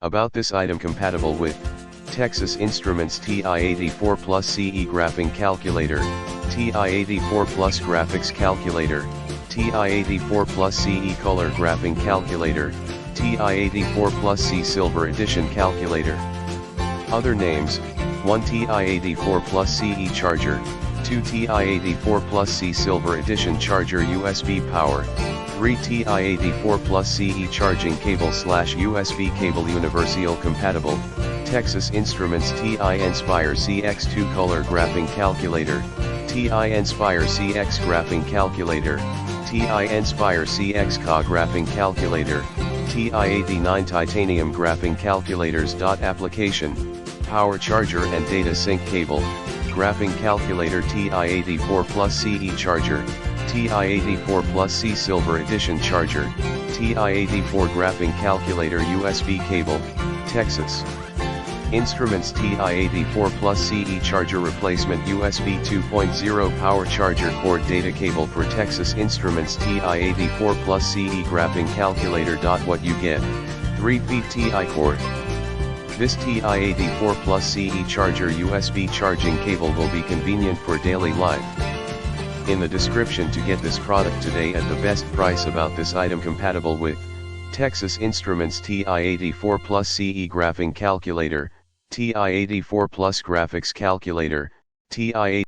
About this item compatible with Texas Instruments TI-84 Plus CE Graphing Calculator, TI-84 Plus Graphics Calculator, TI-84 Plus CE Color Graphing Calculator, TI-84 Plus C Silver Edition Calculator. Other names: 1 TI-84 Plus CE Charger, 2 TI-84 Plus C Silver Edition Charger USB Power, 3 TI-84 Plus CE Charging Cable/USB Cable Universal Compatible, Texas Instruments TI-Nspire CX2 Color Graphing Calculator, TI-Nspire CX Graphing Calculator, TI-Nspire CX CA Graphing Calculator, TI-89 Titanium Graphing Calculators. Application: Power Charger and Data Sync Cable, Graphing Calculator TI-84 Plus CE Charger, TI-84 Plus C Silver Edition Charger, TI-84 Graphing Calculator USB Cable, Texas Instruments TI-84 Plus CE Charger Replacement USB 2.0 Power Charger Cord Data Cable for Texas Instruments TI-84 Plus CE Graphing Calculator. What you get: 3-feet TI cord. This TI-84 Plus CE Charger USB charging cable will be convenient for daily life. In the description to get this product today at the best price. About this item compatible with Texas Instruments TI-84 Plus CE Graphing Calculator, TI-84 Plus Graphics Calculator, TI-84